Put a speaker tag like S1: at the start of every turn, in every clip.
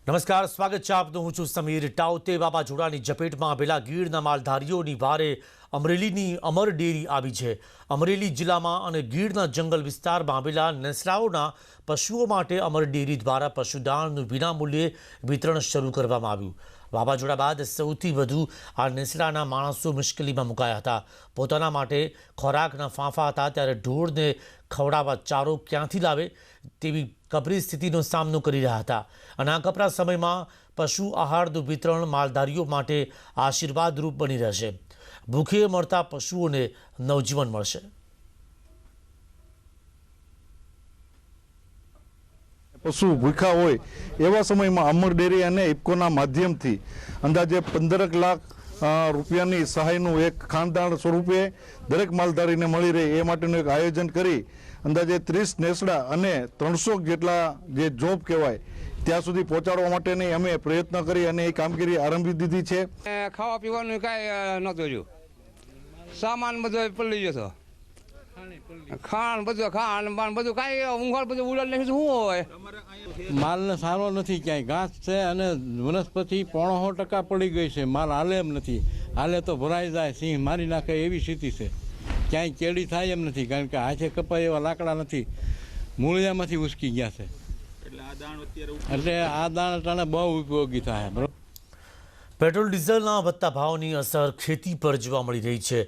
S1: નમસ્કાર, સ્વાગત છે આપનું. હું છું સમીર. ટાઉતે વાવાઝોડાની ઝપેટમાં આવેલા ગીરના માલધારીઓની વારે અમરેલીની અમર ડેરી આવી છે. અમરેલી જિલ્લામાં અને ગીરના જંગલ વિસ્તારમાં આવેલા નેસડાઓના પશુઓ માટે અમર ડેરી દ્વારા પશુદાણનું વિનામૂલ્યે વિતરણ શરૂ કરવામાં આવ્યું. વાવાઝોડા બાદ સૌથી વધુ આ નેસડાના માણસો મુશ્કેલીમાં મુકાયા હતા. પોતાના માટે ખોરાકના ફાંફા હતા ત્યારે ઢોરને ખવડાવવા ચારો ક્યાંથી લાવે તેવી કપરી સ્થિતિનો સામનો કરી રહ્યા હતા. અને આ કપરા સમયમાં પશુ આહારનું વિતરણ માલધારીઓ માટે આશીર્વાદરૂપ બની રહેશે. ભૂખે મળતા પશુઓને નવજીવન મળશે.
S2: પશુ ભૂખ્યા હોય એવા સમયમાં અમર ડેરી અને ઇફકોના માધ્યમથી અંદાજે 15 લાખ રૂપિયાની સહાયનું એક ખાનદાન સ્વરૂપે દરેક માલધારીને મળી રહે એ માટેનું એક આયોજન કરી અંદાજે 30 નેસડા અને 300 જેટલા જે જોબ કહેવાય ત્યાં સુધી પહોંચાડવા માટેની અમે પ્રયત્ન કરી અને એ કામગીરી આરંભી દીધી છે.
S3: ખાવા પીવાનું કાંઈ નહોતું રહ્યું, સામાન બધો પલળી ગયો, ખાણ બધું બધું કાંઈ ઊંઘાડ બધું ઉડાડ નાખ્યું. શું હોય
S4: માલને સારો નથી, ક્યાંય ઘાસ છે અને વનસ્પતિ 95% પડી ગઈ છે. માલ હાલે એમ નથી, હાલે તો ભરાઈ જાય, સિંહ મારી નાખે એવી સ્થિતિ છે. ક્યાંય કેડી થાય એમ નથી, કારણ કે હાથે કપાય એવા લાકડા નથી, મૂળિયામાંથી ઉસકી ગયા છે. એટલે આ દાણ અટાણે બહુ ઉપયોગી થાય.
S1: પેટ્રોલ ડીઝલના વધતા ભાવની અસર ખેતી પર જોવા મળી રહી છે.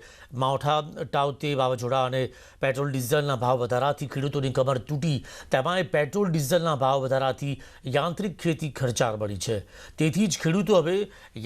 S1: માવઠા, ટાઉતે વાવાઝોડા અને પેટ્રોલ ડીઝલના ભાવ વધારાથી ખેડૂતોની કમર તૂટી. તેમાંય પેટ્રોલ ડીઝલના ભાવ વધારાથી યાંત્રિક ખેતી ખર્ચાળ બની છે. તેથી જ ખેડૂતો હવે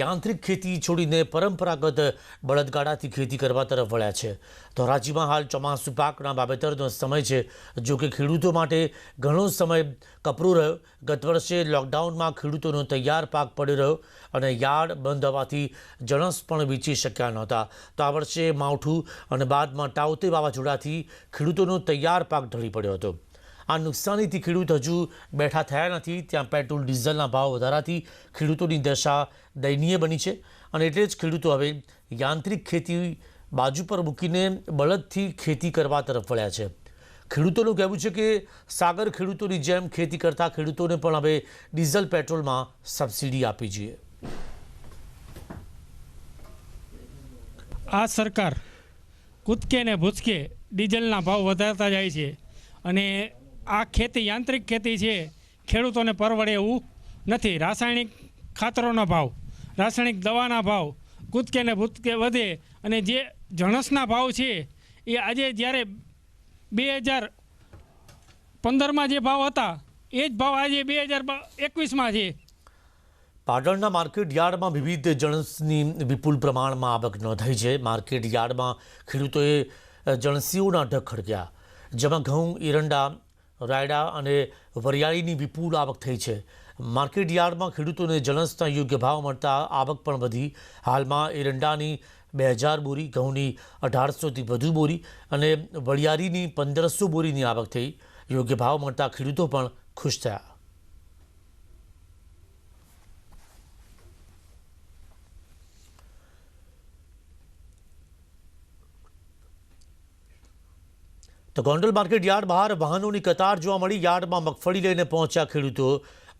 S1: યાંત્રિક ખેતી છોડીને પરંપરાગત બળદગાડાથી ખેતી કરવા તરફ વળ્યા છે. ધોરાજીમાં હાલ ચોમાસુ પાકના વાવેતરનો સમય છે. જો કે ખેડૂતો માટે ઘણો સમય કપરો રહ્યો. ગત વર્ષે લોકડાઉનમાં ખેડૂતોનો તૈયાર પાક પડ્યો રહ્યો અને યાર્ડ બંધ હોવાથી જણસ પણ વેચી શક્યા નહોતા. તો આ વર્ષે માવઠું અને બાદમાં ટાઉતે વાવાઝોડાથી ખેડૂતોનો તૈયાર પાક ઢળી પડ્યો હતો. આ નુકસાનીથી ખેડૂત હજુ બેઠા થયા નથી. ત્યાં પેટ્રોલ ડીઝલના ભાવ વધારાથી ખેડૂતોની દશા દયનીય બની છે અને એટલે જ ખેડૂતો હવે યાંત્રિક ખેતી બાજુ પર મૂકીને બળદથી ખેતી કરવા તરફ વળ્યા છે. ખેડૂતોનું કહેવું છે કે સાગર ખેડૂતોની જેમ ખેતી કરતા ખેડૂતોને પણ હવે ડીઝલ પેટ્રોલમાં સબસિડી આપવી જોઈએ.
S5: આ સરકાર કૂદકે ને ભૂચકે ડીઝલના ભાવ વધારતા જાય છે અને આ ખેતી યાંત્રિક ખેતી છે, ખેડૂતોને પરવડે એવું નથી. રાસાયણિક ખાતરોના ભાવ, રાસાયણિક દવાના ભાવ કૂદકે ને ભૂચકે વધે અને જે જણસના ભાવ છે એ આજે જ્યારે 2015માં જે ભાવ હતા એ જ ભાવ આજે 2021માં છે.
S1: પાટણના માર્કેટ યાર્ડમાં વિવિધ જણસની વિપુલ પ્રમાણમાં આવક નોંધાઈ છે. માર્કેટ યાર્ડમાં ખેડૂતોએ જણસીઓના ઢગ ખડક્યા, જેમાં ઘઉં, એરંડા, રાયડા અને વરિયાળીની વિપુલ આવક થઈ છે. માર્કેટ યાર્ડમાં ખેડૂતોને જણસના યોગ્ય ભાવ મળતા આવક પણ વધી. હાલમાં એરંડાની 2000 બોરી, ઘઉંની 1800થી વધુ બોરી અને વરિયાળીની 1500 બોરીની આવક થઈ. યોગ્ય ભાવ મળતા ખેડૂતો પણ ખુશ થયા. તો ગોંડલ માર્કેટ યાર્ડ બહાર વાહનોની કતાર જોવા મળી. યાર્ડમાં મગફળી લઈને પહોંચ્યા ખેડૂતો.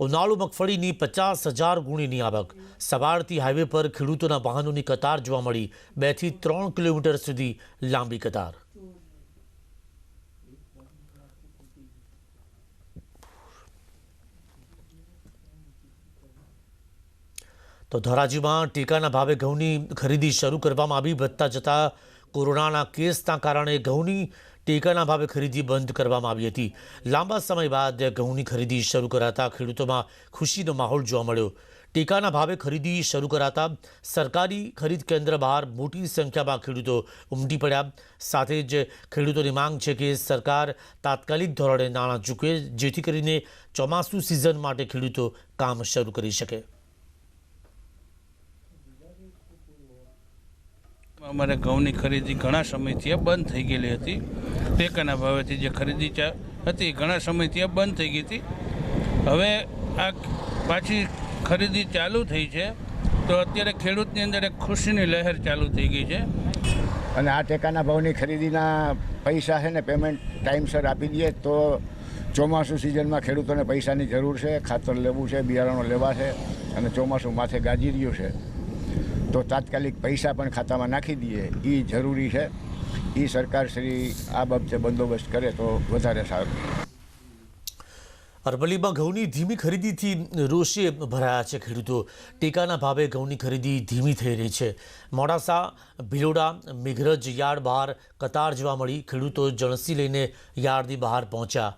S1: ઉનાળુ મગફળીની 50,000 ગુણીની આવક. સવારથી હાઈવે પર ખેડૂતોના વાહનોની કતાર જોવા મળી. 2 થી 3 કિલોમીટર સુધી લાંબી કતાર. તો ધોરાજીમાં ટેકાના ભાવે ઘઉંની ખરીદી શરૂ કરવામાં આવી. વધતા જતા કોરોનાના કેસના કારણે ઘઉંની ટેકાના ભાવે ખરીદી બંધ કરવામાં આવી હતી. લાંબા સમય બાદ ઘઉંની ખરીદી શરૂ કરાતા ખેડૂતોમાં ખુશીનો માહોલ જોવા મળ્યો. ટેકાના ભાવે ખરીદી શરૂ કરાતા સરકારી ખરીદ કેન્દ્ર બહાર મોટી સંખ્યામાં ખેડૂતો ઉમટી પડ્યા. સાથે જ ખેડૂતોની માંગ છે કે સરકાર તાત્કાલિક ધોરણે નાણાં ચૂકવે, જેથી કરીને ચોમાસુ સિઝન માટે ખેડૂતો કામ શરૂ કરી શકે.
S6: અમારે ઘઉંની ખરીદી ઘણા સમયથી બંધ થઈ ગયેલી હતી. ટેકાના ભાવેથી જે ખરીદી હતી ઘણા સમયથી બંધ થઈ ગઈ હતી. હવે આ પાછી ખરીદી ચાલુ થઈ છે તો અત્યારે ખેડૂતની અંદર એક ખુશીની લહેર ચાલુ થઈ ગઈ છે.
S7: અને આ ટેકાના ભાવની ખરીદીના પૈસા છે ને પેમેન્ટ ટાઈમસર આપી દઈએ તો ચોમાસું સિઝનમાં ખેડૂતોને પૈસાની જરૂર છે, ખાતર લેવું છે, બિયારણો લેવા છે અને ચોમાસું માથે ગાજી રહ્યું છે, તો તાત્કાલિક પૈસા પણ ખાતામાં નાખી દઈએ એ જરૂરી છે. એ સરકારશ્રી આ બાબતે બંદોબસ્ત કરે તો વધારે સારું.
S1: અરવલ્લીમાં ઘઉંની ધીમી ખરીદીથી રોષે ભરાયા છે ખેડૂતો. ટેકાના ભાવે ઘઉંની ખરીદી ધીમી થઈ રહી છે. મોડાસા, ભિલોડા, મેઘરજ યાર્ડ બહાર કતાર જોવા મળી. ખેડૂતો જણસી લઈને યાર્ડની બહાર પહોંચ્યા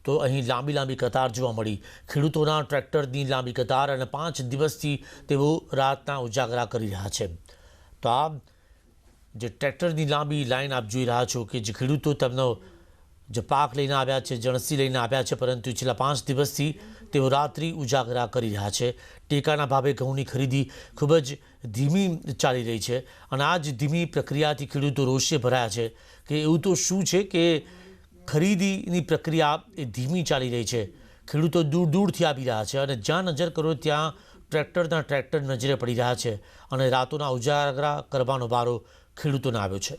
S1: તો અહીં લાંબી કતાર જોવા મળી. ખેડૂતોના ટ્રેક્ટરની લાંબી કતાર અને 5 દિવસથી તેઓ રાતના ઉજાગરા કરી રહ્યા છે. તો આ જે ટ્રેક્ટરની લાંબી લાઈન આપ જોઈ રહ્યા છો કે જે ખેડૂતો તેમનો જે પાક લઈને આવ્યા છે, જણસી લઈને આવ્યા છે, પરંતુ છેલ્લા 5 દિવસથી તેઓ રાત્રિ ઉજાગરા કરી રહ્યા છે. ટેકાના ભાવે ઘઉંની ખરીદી ખૂબ જ ધીમી ચાલી રહી છે અને આ જ ધીમી પ્રક્રિયાથી ખેડૂતો રોષે ભરાયા છે કે એવું તો શું છે કે ખરીદીની પ્રક્રિયા એ ધીમી ચાલી રહી છે. ખેડૂતો દૂરથી આવી રહ્યા છે અને જ્યાં નજર કરો ત્યાં ટ્રેક્ટર નજરે પડી રહ્યા છે અને રાતોના ઉજાગરા કરવાનો વારો ખેડૂતોને આવ્યો છે.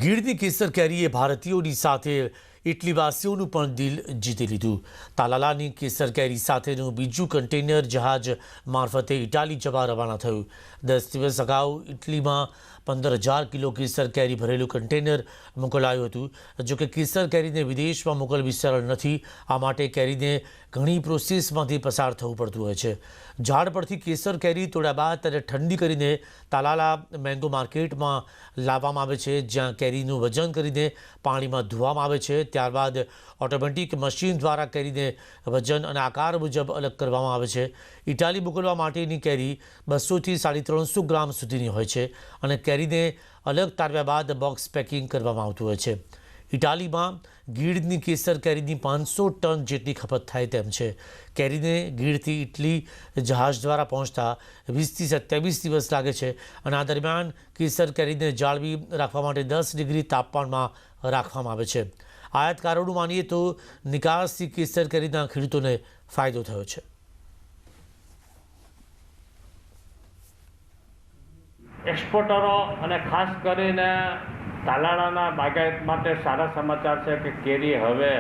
S1: ગીરની કેસર કેરીએ ભારતીયોની સાથે ઇટલીવાસીઓનું પણ દિલ જીતી લીધું. તાલાલાની કેસર કેરી સાથેનું બીજું કન્ટેનર જહાજ મારફતે ઇટાલી જવા રવાના થયું. 10 દિવસ અગાઉ ઇટલીમાં 15,000 કિલો કેસર કેરી ભરેલું કન્ટેનર મોકલાયું હતું. જોકે કેસર કેરીને વિદેશમાં મોકલવી સરળ નથી. આ માટે કેરીને ઘણી પ્રોસેસમાંથી પસાર થવું પડતું હોય છે. ઝાડ પરથી કેસર કેરી તોડ્યા બાદ તેને ઠંડી કરીને તાલાલા મેંગો માર્કેટમાં લાવવામાં આવે છે, જ્યાં કેરીનું વજન કરીને પાણીમાં ધોવામાં આવે છે. ત્યારબાદ ઓટોમેટિક મશીન દ્વારા કેરીને વજન અને આકાર મુજબ અલગ કરવામાં આવે છે. ઇટાલી મોકલવા માટેની કેરી 200 થી 350 ગ્રામ સુધીની હોય છે અને કેરીને અલગ તારવ્યા બાદ બોક્સ પેકિંગ કરવામાં આવતું હોય છે. ઇટાલીમાં ગીરની કેસર કેરીની 500 ટન જેટલી ખપત થાય તેમ છે. કેરીને ગીરથી ઇટલી જહાજ દ્વારા પહોંચતા 20 થી 27 દિવસ લાગે છે અને આ દરમિયાન કેસર કેરીને જાળવી રાખવા માટે 10 ડિગ્રી તાપમાનમાં રાખવામાં આવે છે. આયાતકારોનું માનીએ તો નિકાસથી કેસર કેરીના ખેડૂતોને ફાયદો થયો છે.
S8: એક્સપોર્ટરો અને ખાસ કરીને તાલાળાના બાગાયત માટે સારા સમાચાર છે કે કેરી હવે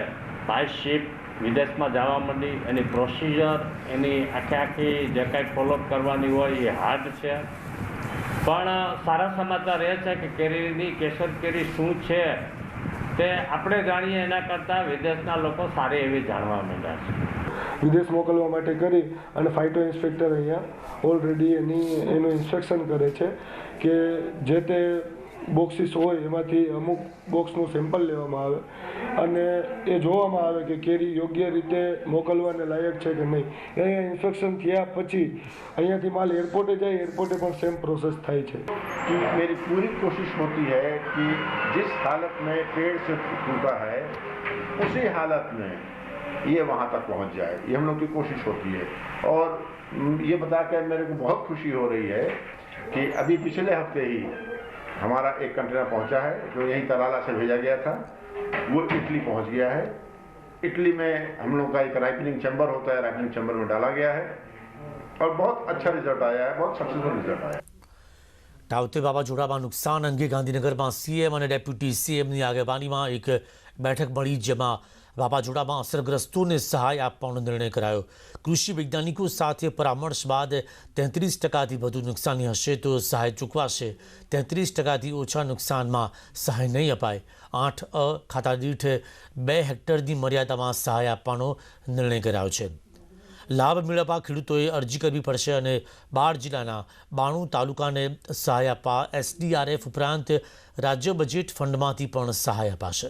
S8: બાય શિપ વિદેશમાં જવા માંડી. એની પ્રોસિજર, એની આખી જે કાંઈ ફોલોઅપ કરવાની હોય એ હાર્ડ છે. પણ સારા સમાચાર એ છે કે કેરીની કેસર કેરી શું છે તે આપણે જાણીએ એના કરતાં વિદેશના લોકો સારી એવી જાણવા માંડ્યા છે.
S9: વિદેશ મોકલવા માટે કરી અને ફાઇટો ઇન્સ્પેક્ટર અહીંયા ઓલરેડી એનું ઇન્સ્પેક્શન કરે છે કે જે તે બોક્સીસ હોય એમાંથી અમુક બોક્સનું સેમ્પલ લેવામાં આવે અને એ જોવામાં આવે કે કેરી યોગ્ય રીતે મોકલવાને લાયક છે કે નહીં. અહીંયા ઇન્સ્પેક્શન થયા પછી અહીંયાથી માલ એરપોર્ટે જાય, એરપોર્ટે પણ સેમ પ્રોसेस થાય છે.
S10: कि मेरी पूरी कोशिश होती है कि जिस हालत में पेड़ से टूटा है उसी हालत में ये वहाँ तक पहुँच जाए. ये हम लोग की कोशिश होती है और ये बता कर मेरे को बहुत खुशी हो रही है कि अभी पिछले हफ्ते ही हमारा एक कंटेनर पहुँचा है जो यहीं तलाला से भेजा गया था. वो इटली पहुँच गया है. इटली में हम लोग का एक राइपनिंग चैम्बर होता है, राइपनिंग चैम्बर में डाला गया है और बहुत अच्छा रिजल्ट आया है, बहुत सक्सेसफुल रिजल्ट आया है.
S1: તાઉતે વાવાઝોડામાં નુકસાન અંગે ગાંધીનગરમાં સીએમ અને ડેપ્યુટી સીએમની આગેવાનીમાં એક બેઠક મળી, જેમાં વાવાઝોડામાં અસરગ્રસ્તોને સહાય આપવાનો નિર્ણય કરાયો. કૃષિ વૈજ્ઞાનિકો સાથે પરામર્શ બાદ 33%થી વધુ નુકસાની હશે તો સહાય ચૂકવાશે. 33%થી ઓછા નુકસાનમાં સહાય નહીં અપાય. 8 ખાતા દીઠ 2 હેક્ટરની મર્યાદામાં સહાય આપવાનો નિર્ણય કરાયો છે. લાભ મેળવવા ખેડૂતોએ અરજી કરવી પડશે અને 12 જિલ્લાના 92 તાલુકાને સહાય આપવા એસડીઆરએફ ઉપરાંત રાજ્ય બજેટ ફંડમાંથી પણ સહાય અપાશે.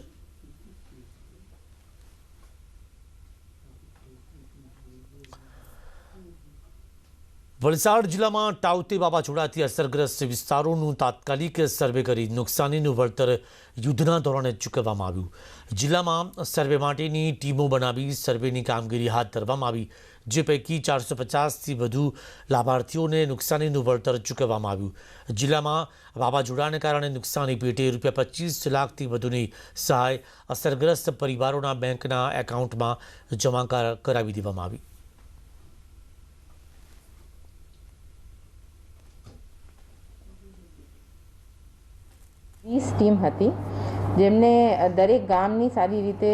S1: વલસાડ જિલ્લામાં તાઉતે વાવાઝોડાથી અસરગ્રસ્ત વિસ્તારોનું તાત્કાલિક સર્વે કરી નુકસાનીનું વળતર યુદ્ધના ધોરણે ચૂકવવામાં આવ્યું. જિલ્લામાં સર્વે માટેની ટીમો બનાવી સર્વેની કામગીરી હાથ ધરવામાં આવી, જે પૈકી 450થી વધુ લાભાર્થીઓને નુકસાનીનું વળતર ચૂકવવામાં આવ્યું. જિલ્લામાં વાવાઝોડાને કારણે નુકસાની પેટે ₹25 લાખથી વધુની સહાય અસરગ્રસ્ત પરિવારોના બેંકના એકાઉન્ટમાં જમા કરાવી દેવામાં આવી.
S11: 20 ટીમ હતી જેમને દરેક ગામની સારી રીતે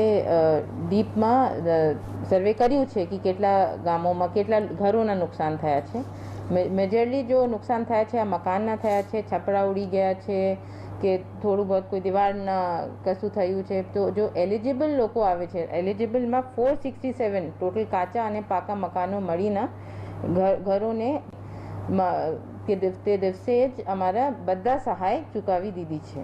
S11: ડીપમાં સર્વે કર્યું છે કે કેટલા ગામોમાં કેટલા ઘરોના નુકસાન થયા છે. મેજરલી જો નુકસાન થયા છે આ મકાનના થયા છે, છપરા ઉડી ગયા છે કે થોડું બહુ કોઈ દિવાળના કશું થયું છે. તો જો એલિજિબલ લોકો આવે છે, એલિજિબલમાં 467 ટોટલ કાચા અને પાકા મકાનો મળીને ઘરોને તે દિવસે જ અમારા બધા સહાય ચૂકવી દીધી છે.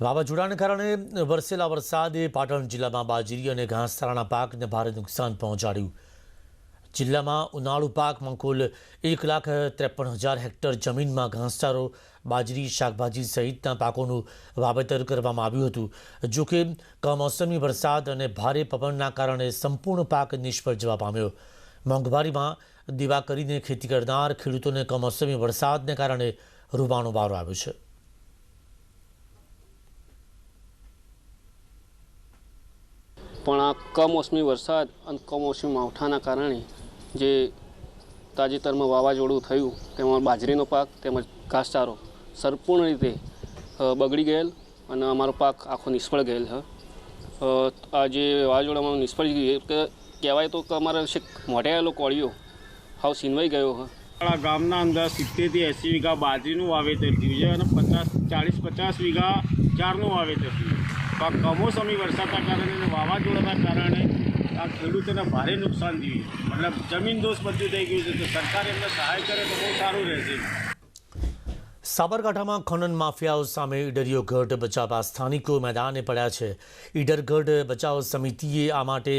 S1: વાવાઝોડાને કારણે વરસેલા વરસાદે પાટણ જિલ્લામાં બાજરી અને ઘાસચારાના પાકને ભારે નુકસાન પહોંચાડ્યું. જિલ્લામાં ઉનાળુ પાકમાં કુલ 1,53,000 હેક્ટર જમીનમાં ઘાસચારો, બાજરી, શાકભાજી સહિતના પાકોનું વાવેતર કરવામાં આવ્યું હતું. જોકે કમોસમી વરસાદ અને ભારે પવનના કારણે સંપૂર્ણ પાક નિષ્ફળ જવા પામ્યો. મોંઘવારીમાં દીવા કરીને ખેતી કરનાર ખેડૂતોને કમોસમી વરસાદને કારણે રૂવાનો વારો આવ્યો છે.
S12: પણ આ કમોસમી વરસાદ અને કમોસમી માવઠાના કારણે જે તાજેતરમાં વાવાઝોડું થયું તેમાં બાજરીનો પાક તેમજ ઘાસચારો સંપૂર્ણ રીતે બગડી ગયેલ અને અમારો પાક આખો નિષ્ફળ ગયેલ છે. આ જે વાવાઝોડામાં નિષ્ફળ ગયું કે કહેવાય તો કે અમારા મોઢે આવેલો કોળિયો હાવ સીનવાઈ ગયો છે.
S13: આપણા ગામના અંદર 70 થી 80 વીઘા બાજરીનું વાવેતર થયું છે અને 40-50 વીઘા ચારનું વાવેતર થયું. તો આ કમોસમી વરસાદના કારણે અને વાવાઝોડાના કારણે આ ખેડૂતોને ભારે નુકસાન થયું. મતલબ જમીન દોષ બધું થઈ ગયું છે. તો સરકાર એમને સહાય કરે તો બહુ સારું રહેશે.
S1: સાબરકાંઠામાં ખનન માફિયાઓ સામે ઈડરીઓ ગઢ બચાવવા સ્થાનિકો મેદાને પડ્યા છે. ઈડર ગઢ બચાવ સમિતિએ આ માટે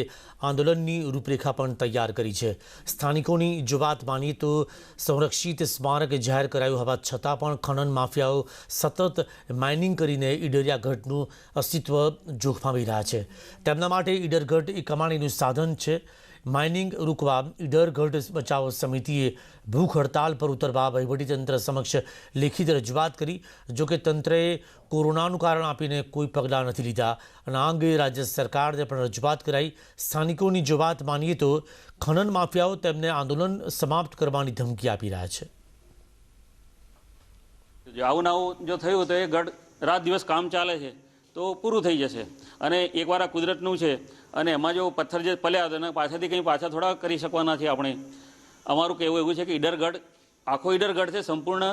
S1: આંદોલનની રૂપરેખા પણ તૈયાર કરી છે. સ્થાનિકોની જો વાત માનીએ તો સંરક્ષિત સ્મારક જાહેર કરાયું હોવા છતાં પણ ખનન માફિયાઓ સતત માઇનિંગ કરીને ઈડરિયા ગઢનું અસ્તિત્વ જોખમાવી રહ્યા છે. તેમના માટે ઈડર ગઢ એ કમાણીનું સાધન છે. માઇનિંગ રોકવા ઈડર ગઢ બચાવ સમિતિએ ભૂખ હડતાલ પર ઉતરવા વહીવટીતંત્ર સમક્ષ લેખિત રજૂઆત કરી. જોકે તંત્રએ કોરોનાનું કારણ આપીને કોઈ પગલાં નથી લીધા અને આ અંગે રાજ્ય સરકારને પણ રજૂઆત કરાઈ. સ્થાનિકોની જો વાત માનીએ તો ખનન માફિયાઓ તેમને આંદોલન સમાપ્ત કરવાની ધમકી આપી રહ્યા છે.
S12: આવું નવું જો થયું તો એ ગઢ રાત દિવસ કામ ચાલે છે તો પૂરું થઈ જશે. અને એકવાર આ કુદરતનું છે અને એમાં જો પથ્થર જે પલ્યા હતો એને પાછળથી કંઈ પાછા થોડા કરી શકવાના છે આપણે. અમારું કહેવું એવું છે કે ઈડરગઢ આખો ઈડરગઢ છે સંપૂર્ણ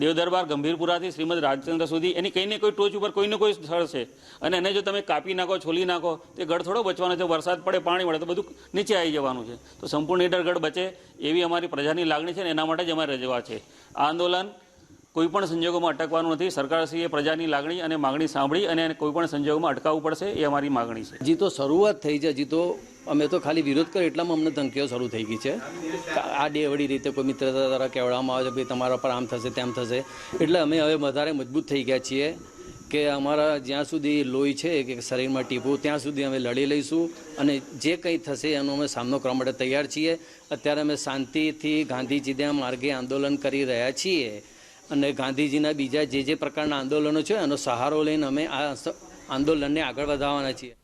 S12: દેવદરબાર ગંભીરપુરાથી શ્રીમદ રાજચંદ્ર સુધી એની કંઈ ને કોઈ ટોચ ઉપર કોઈને કોઈ સ્થળ છે અને એને જો તમે કાપી નાખો, છોલી નાખો તે ગઢ થોડો બચવાનો છે. વરસાદ પડે, પાણી મળે તો બધું નીચે આવી જવાનું છે. તો સંપૂર્ણ ઈડરગઢ બચે એવી અમારી પ્રજાની લાગણી છે ને એના માટે જ અમારી રજૂઆત છે. આ આંદોલન કોઈપણ સંજોગોમાં અટકવાનું નથી. સરકારશ્રીએ પ્રજાની લાગણી અને માગણી સાંભળી અને કોઈપણ સંજોગોમાં અટકાવવું પડશે એ અમારી માગણી છે.
S14: હજી તો શરૂઆત થઈ છે. હજી તો અમે તો ખાલી વિરોધ કર્યો એટલામાં અમને ધમકીઓ શરૂ થઈ ગઈ છે. આ ડેવડી રીતે કોઈ મિત્રતા દ્વારા કહેવામાં આવે છે ભાઈ તમારા પર આમ થશે તેમ થશે. એટલે અમે હવે વધારે મજબૂત થઈ ગયા છીએ કે અમારા જ્યાં સુધી લોહી છે કે શરીરમાં ટીપું ત્યાં સુધી અમે લડી લઈશું અને જે કંઈ થશે એનો અમે સામનો કરવા માટે તૈયાર છીએ. અત્યારે અમે શાંતિથી ગાંધીજીના માર્ગે આંદોલન કરી રહ્યા છીએ અને ગાંધીજીના બીજા જે પ્રકારના આંદોલનો છે એનો સહારો લઈને અમે આ આંદોલનને આગળ વધારવાના છીએ.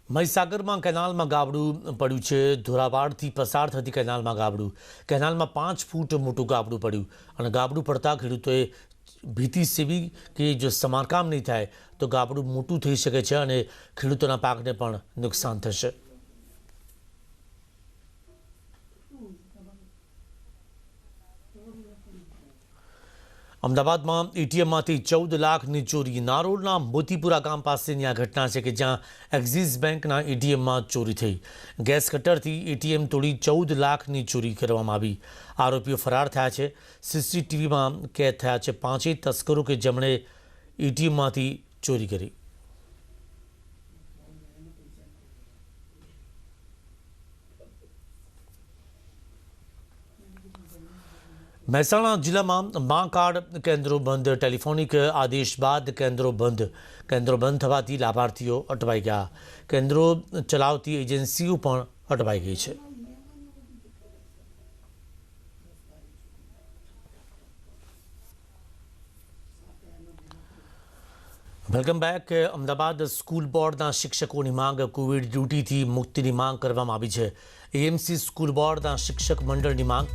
S1: મહીસાગરમાં કેનાલમાં ગાબડું પડ્યું છે. ધોરાવાડથી પસાર થતી કેનાલમાં ગાબડું. કેનાલમાં 5 ફૂટ મોટું ગાબડું પડ્યું અને ગાબડું પડતા ખેડૂતોએ ભીતિ સેવી કે જો સમારકામ નહીં થાય તો ગાબડું મોટું થઈ શકે છે અને ખેડૂતોના પાકને પણ નુકસાન થશે. અમદાવાદમાં એટીએમમાંથી 14 લાખની ચોરી. નારોલના મોતીપુરા ગામ પાસેની આ ઘટના છે કે જ્યાં એક્સિસ બેંકના એટીએમમાં ચોરી થઈ. ગેસ કટરથી એટીએમ તોડી 14 લાખની ચોરી કરવામાં આવી. આરોપીઓ ફરાર થયા છે. સીસીટીવીમાં કેદ થયા છે 5 તસ્કરો કે જેમણે એટીએમમાંથી ચોરી કરી. મહેસાણા જિલ્લામાં મા કાર્ડ કેન્દ્રો બંધ. ટેલિફોનિક આદેશ બાદ કેન્દ્રો બંધ થવાથી લાભાર્થીઓ અટવાઈ ગયા. કેન્દ્રો ચલાવતી એજન્સીઓ પણ અટવાઈ ગઈ છે. Welcome back. અમદાવાદ સ્કૂલ બોર્ડના શિક્ષકોની માંગ. કોવિડ ડ્યુટીથી મુક્તિની માંગ કરવામાં આવી છે. એએમસી સ્કૂલ બોર્ડના શિક્ષક મંડળની માંગ.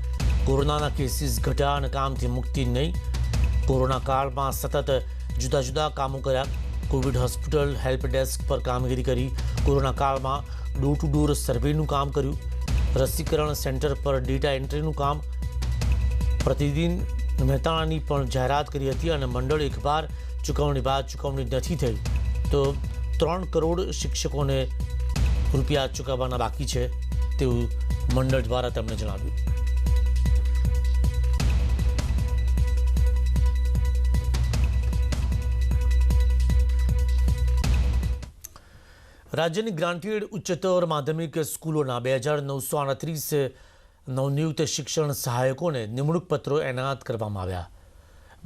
S1: કોરોનાના કેસીસ ઘટ્યા અને કામથી મુક્તિ નહીં. કોરોના કાળમાં સતત જુદા જુદા કામો કર્યા. કોવિડ હોસ્પિટલ હેલ્પ ડેસ્ક પર કામગીરી કરી. કોરોના કાળમાં ડોર ટુ ડોર સર્વેનું કામ કર્યું. રસીકરણ સેન્ટર પર ડેટા એન્ટ્રીનું કામ. પ્રતિદિન મહેતાણાની પણ જાહેરાત કરી હતી અને મંડળ એકવાર ચૂકવણી બાદ ચૂકવણી નથી થઈ તો 3 કરોડ શિક્ષકોને રૂપિયા ચૂકવવાના બાકી છે તેવું મંડળ દ્વારા તેમણે જણાવ્યું. રાજ્યની ગ્રાન્ટેડ ઉચ્ચતર માધ્યમિક સ્કૂલોના 2938 નવનિયુક્ત શિક્ષણ સહાયકોને નિમણૂક પત્રો એનાયત કરવામાં આવ્યા.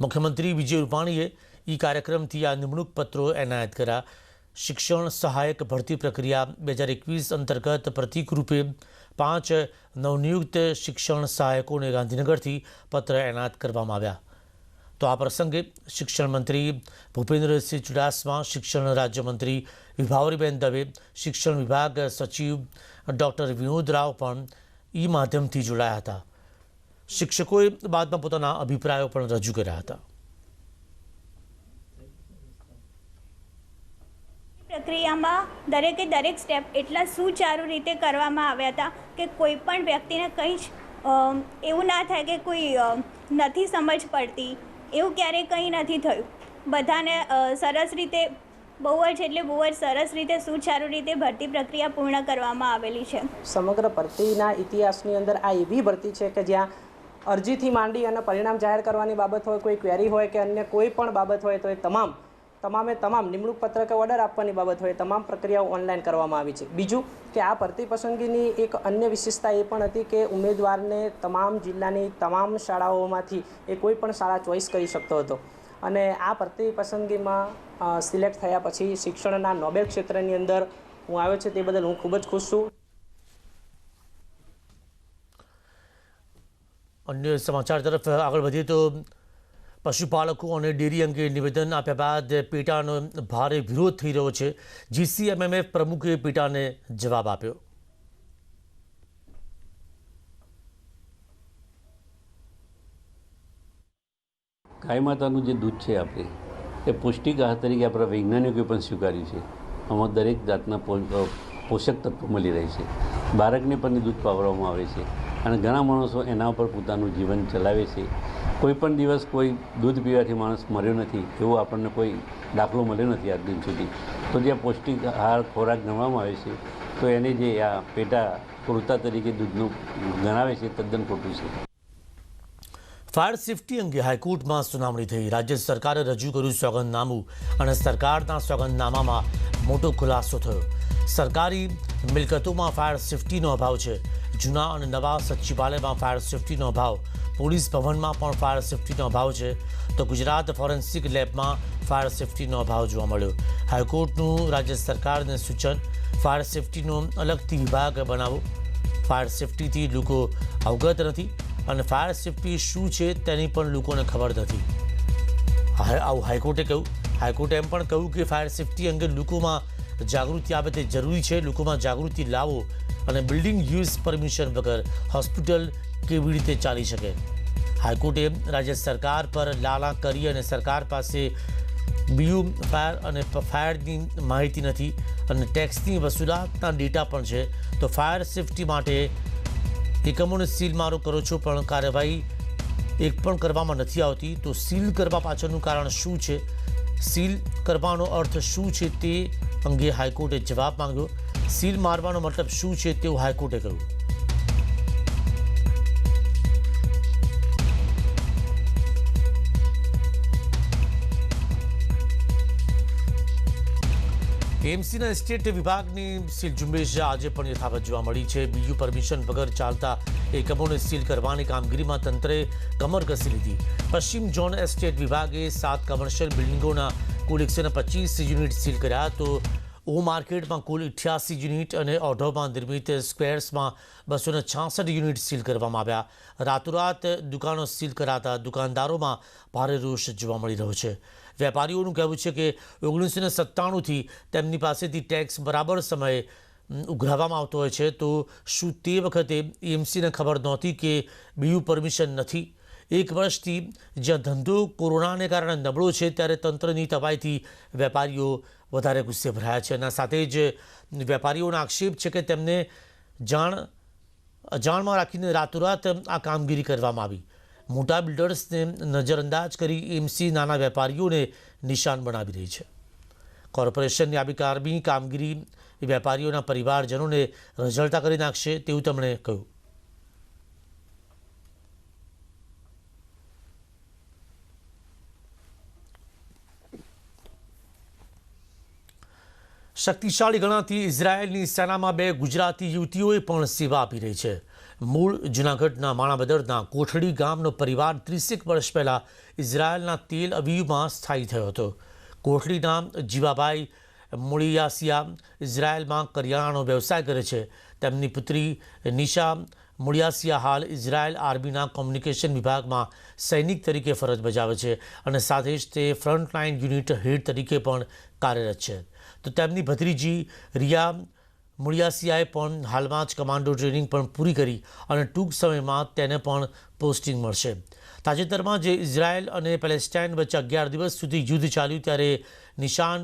S1: મુખ્યમંત્રી વિજય રૂપાણીએ કાર્યક્રમથી આ નિમણૂક પત્રો એનાયત કર્યા. શિક્ષણ સહાયક ભરતી પ્રક્રિયા 2021 અંતર્ગત પ્રતિક રૂપે 5 નવનિયુક્ત શિક્ષણ સહાયકોને ગાંધીનગરથી પત્ર એનાયત કરવામાં આવ્યા. તો આ પ્રસંગે શિક્ષણ મંત્રી ભૂપેન્દ્રસિંહ ચુડાસમા, શિક્ષણ રાજ્યમંત્રી વિભાવરીબેન દવે, શિક્ષણ વિભાગ સચિવ ડૉક્ટર વિનોદ રાવ પણ માધ્યમથી જોડાયા હતા. શિક્ષકોએ બાદમાં પોતાના અભિપ્રાયો પણ રજૂ કર્યા હતા.
S15: પ્રક્રિયામાં દરેક સ્ટેપ એટલા સુચારુ રીતે કરવામાં આવ્યા હતા કે કોઈ પણ વ્યક્તિને કંઈ જ એવું ના થાય કે કોઈ નથી સમજ પડતી, એવું ક્યારેય કંઈ નથી થયું. બધાને સરસ રીતે બહુ જ સરસ રીતે સુચારુ રીતે ભરતી પ્રક્રિયા પૂર્ણ કરવામાં આવેલી છે.
S16: સમગ્ર ભરતીના ઇતિહાસની અંદર આ એવી ભરતી છે કે જ્યાં અરજીથી માંડી અને પરિણામ જાહેર કરવાની બાબત હોય, કોઈ ક્વેરી હોય કે અન્ય કોઈ પણ બાબત હોય તો એ તમામ નિમણૂક પત્ર કે ઓર્ડર આપવાની બાબત હોય તમામ પ્રક્રિયાઓ ઓનલાઈન કરવામાં આવી છે. બીજું કે આ ભરતી પસંદગીની એક અન્ય વિશેષતા એ પણ હતી કે ઉમેદવારને તમામ જિલ્લાની તમામ શાળાઓમાંથી એ કોઈ પણ શાળા ચોઈસ કરી શકતો હતો અને આ ભરતી પસંદગીમાં સિલેક્ટ થયા પછી શિક્ષણના નોબેલ ક્ષેત્રની અંદર હું આવ્યો છે તે બદલ હું ખૂબ જ ખુશ છું.
S1: અન્ય સમાચાર તરફ આગળ વધીએ તો પશુપાલકો અને ડેરી અંગે નિવેદન આપ્યા બાદ પેટાનો ભારે વિરોધ થઈ રહ્યો છે. GCMMF પ્રમુખે પેટાને જવાબ આપ્યો.
S17: ગાય માતાનું જે દૂધ છે આપણે એ પૌષ્ટિક આહાર તરીકે આપણા વૈજ્ઞાનિકોએ પણ સ્વીકાર્યું છે. આમાં દરેક જાતના પોષક તત્વો મળી રહે છે. બાળકને પણ દૂધ પાવવામાં આવે છે અને ઘણા માણસો એના પર પોતાનું જીવન ચલાવે છે. કોઈ પણ દિવસ કોઈ દૂધ પીવાથી માણસ મર્યો નથી એવો આપણને કોઈ દાખલો મળ્યો નથી આજ દિન સુધી. તો જ્યાં પૌષ્ટિક આહાર ખોરાક ગણવામાં આવે છે તો એને જે આ પેટા પૂરતા તરીકે દૂધનું ગણાવે છે તદ્દન ખોટું છે.
S1: ફાયર સેફટી અંગે હાઈકોર્ટમાં સુનાવણી થઈ. રાજ્ય સરકારે રજૂ કર્યું સોગંદનામું અને સરકારના સોગંદનામામાં મોટો ખુલાસો થયો. સરકારી મિલકતોમાં ફાયર સેફટીનો અભાવ છે. જૂના અને નવા સચિવાલયમાં ફાયર સેફટીનો અભાવ, પોલીસ ભવનમાં પણ ફાયર સેફટીનો અભાવ છે તો ગુજરાત ફોરેન્સિક લેબમાં ફાયર સેફટીનો અભાવ જોવા મળ્યો. હાઈકોર્ટનું રાજ્ય સરકારને સૂચન, ફાયર સેફટીનો અલગથી વિભાગ બનાવો. ફાયર સેફટીથી લોકો અવગત નથી અને ફાયર સેફટી શું છે તેની પણ લોકોને ખબર નથી. આવું હાઈકોર્ટે કહ્યું. હાઈકોર્ટે એમ પણ કહ્યું કે ફાયર સેફટી અંગે લોકોમાં જાગૃતિ આવે તે જરૂરી છે. લોકોમાં જાગૃતિ લાવો અને બિલ્ડિંગ યુઝ પરમિશન વગર હોસ્પિટલ કેવી રીતે ચાલી શકે. હાઈકોર્ટે રાજ્ય સરકાર પર લાલા કરી અને સરકાર પાસે બીયુ ફાયર અને ફાયરની માહિતી નથી અને ટેક્સની વસૂલાતના ડેટા પણ છે તો ફાયર સેફટી માટે એકમોને સીલ મારો કરો છો પણ કાર્યવાહી એક પણ કરવામાં નથી આવતી. તો સીલ કરવા પાછળનું કારણ શું છે, સીલ કરવાનો અર્થ શું છે તે અંગે હાઈકોર્ટે જવાબ માંગ્યો. સીલ મારવાનો મતલબ શું છે તેવું હાઈકોર્ટે કહ્યું. એમસીના સ્ટેટ વિભાગની સીલ ઝુંબેશ આજે પણ યથાવત જોવા મળી છે. બીયુ પરમિશન વગર ચાલતા એકમોને સીલ કરવાની કામગીરીમાં તંત્રે કમર કસી લીધી. પશ્ચિમ ઝોન એસ્ટેટ વિભાગે 7 કમર્શિયલ બિલ્ડિંગોના કુલ 125 યુનિટ સીલ કર્યા તો ઓ માર્કેટમાં કુલ 88 યુનિટ અને ઓઢવમાં નિર્મિત સ્ક્વેર્સમાં 266 યુનિટ સીલ કરવામાં આવ્યા. રાતોરાત દુકાનો સીલ કરાતા દુકાનદારોમાં ભારે રોષ જોવા મળી રહ્યો છે. વેપારીઓનું કહેવું છે કે 1997થી તેમની પાસેથી ટેક્સ બરાબર સમયે ઉઘરાવવામાં આવતો હોય છે તો શું તે વખતે એમસીને ખબર નહોતી કે બીયુ પરમિશન નથી? એક વર્ષથી જ્યાં ધંધો કોરોનાને કારણે નબળો છે ત્યારે તંત્રની તવાઈથી વેપારીઓ વધારે ગુસ્સે ભરાયા છે. અને સાથે જ વેપારીઓનો આક્ષેપ છે કે તેમને અજાણમાં રાખીને રાતોરાત આ કામગીરી કરવામાં આવી. મોટા બિલ્ડર્સને નજરઅંદાજ કરી એમસી નાના વેપારીઓને નિશાન બનાવી રહી છે. કોર્પોરેશનની આ બેકામી કામગીરી વેપારીઓના પરિવારજનોને રઝળતા કરી નાખશે તેવું તેમણે કહ્યું. શક્તિશાળી ગણાતી ઇઝરાયેલની સેનામાં 2 ગુજરાતી યુવતીઓએ પણ સેવા આપી રહી છે. મૂળ જૂનાગઢના માણાબદરના કોઠડી ગામનો પરિવાર 30 વર્ષ પહેલાં ઇઝરાયેલના તેલ અવીવમાં સ્થાયી થયો હતો. કોઠડીના જીવાભાઈ મુળિયાસિયા ઇઝરાયેલમાં કરિયાણાનો વ્યવસાય કરે છે. તેમની પુત્રી નિશા મુળિયાસિયા હાલ ઇઝરાયેલ આર્મીના કોમ્યુનિકેશન વિભાગમાં સૈનિક તરીકે ફરજ બજાવે છે અને સાથે જ તે ફ્રન્ટલાઇન યુનિટ હેડ તરીકે પણ કાર્યરત છે. તો તેમની ભત્રીજી રિયા મુળિયાસિયાએ પણ હાલમાં જ કમાન્ડો ટ્રેનિંગ પણ પૂરી કરી અને ટૂંક સમયમાં તેને પણ પોસ્ટિંગ મળશે. તાજેતરમાં જે ઇઝરાયેલ અને પેલેસ્ટાઇન વચ્ચે 11 દિવસ સુધી યુદ્ધ ચાલ્યું ત્યારે નિશાન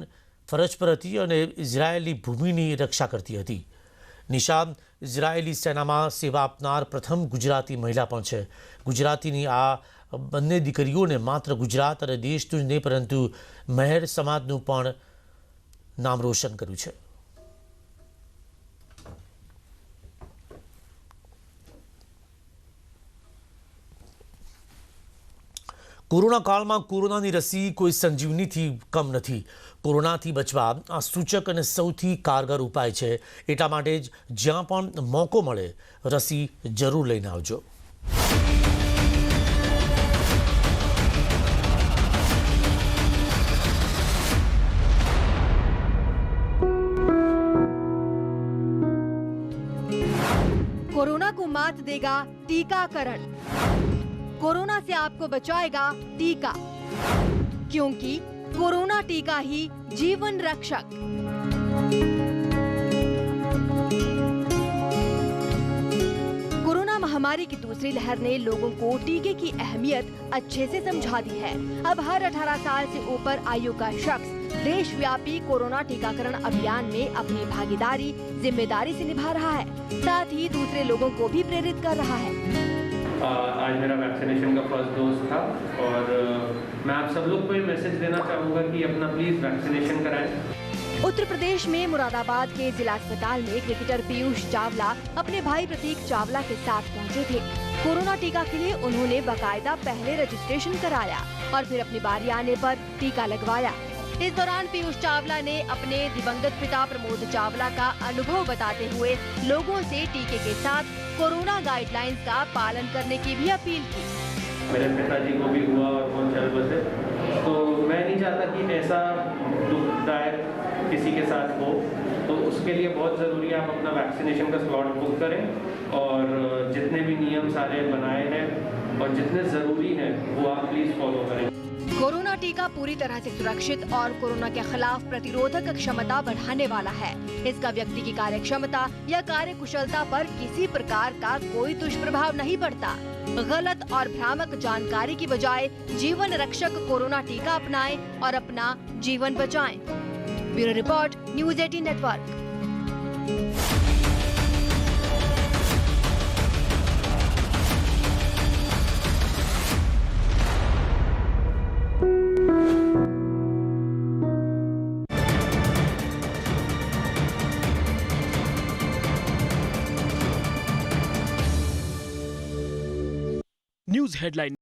S1: ફરજ પર હતી અને ઇઝરાયેલની ભૂમિની રક્ષા કરતી હતી. નિશાન ઇઝરાયેલી સેનામાં સેવા આપનાર પ્રથમ ગુજરાતી મહિલા પણ છે. ગુજરાતીની આ બંને દીકરીઓને માત્ર ગુજરાત અને દેશનું જ નહીં પરંતુ મહેર સમાજનું પણ નામ રોશન કર્યું છે. કોરોના કાળમાં કોરોનાની રસી કોઈ સંજીવનીથી કમ નથી. કોરોનાથી બચવા આ સૂચક અને સૌથી કારગર ઉપાય છે. એટલા માટે જ જ્યાં પણ મોકો મળે રસી જરૂર લઈને આવજો.
S18: कोरोना को मात देगा टीकाकरण. कोरोना से आपको बचाएगा टीका, क्योंकि कोरोना टीका ही जीवन रक्षक. कोरोना महामारी की दूसरी लहर ने लोगों को टीके की अहमियत अच्छे से समझा दी है. अब हर 18 साल से ऊपर आयु का शख्स देशव्यापी कोरोना टीकाकरण अभियान में अपनी भागीदारी जिम्मेदारी से निभा रहा है. साथ ही दूसरे लोगों को भी प्रेरित कर रहा है.
S19: आज मेरा वैक्सीनेशन का फर्स्ट डोज था और मैं आप सब लोग को ये मैसेज देना चाहूँगा कि अपना प्लीज़ वैक्सीनेशन कराएं.
S18: उत्तर प्रदेश में मुरादाबाद के जिला अस्पताल में क्रिकेटर पीयूष चावला अपने भाई प्रतीक चावला के साथ पहुंचे थे. कोरोना टीका के लिए उन्होंने बाकायदा पहले रजिस्ट्रेशन कराया और फिर अपनी बारी आने पर टीका लगवाया. इस दौरान पीयूष चावला ने अपने दिवंगत पिता प्रमोद चावला का अनुभव बताते हुए लोगों से टीके के साथ कोरोना गाइडलाइंस का पालन करने की भी अपील की.
S19: मेरे पिताजी को भी हुआ और बहुत चल बसे, तो मैं नहीं चाहता कि ऐसा दुखदायक किसी के साथ हो. तो उसके लिए बहुत ज़रूरी है आप अपना वैक्सीनेशन का स्लॉट बुक करें और जितने भी नियम सारे बनाए हैं और जितने ज़रूरी हैं वो आप प्लीज़ फॉलो करें.
S18: कोरोना टीका पूरी तरह से सुरक्षित और कोरोना के खिलाफ प्रतिरोधक क्षमता बढ़ाने वाला है. इसका व्यक्ति की कार्य क्षमता या कार्य कुशलता पर किसी प्रकार का कोई दुष्प्रभाव नहीं पड़ता. गलत और भ्रामक जानकारी की बजाय जीवन रक्षक कोरोना टीका अपनाएं और अपना जीवन बचाएं. Bureau report, news 18 network.
S20: News headline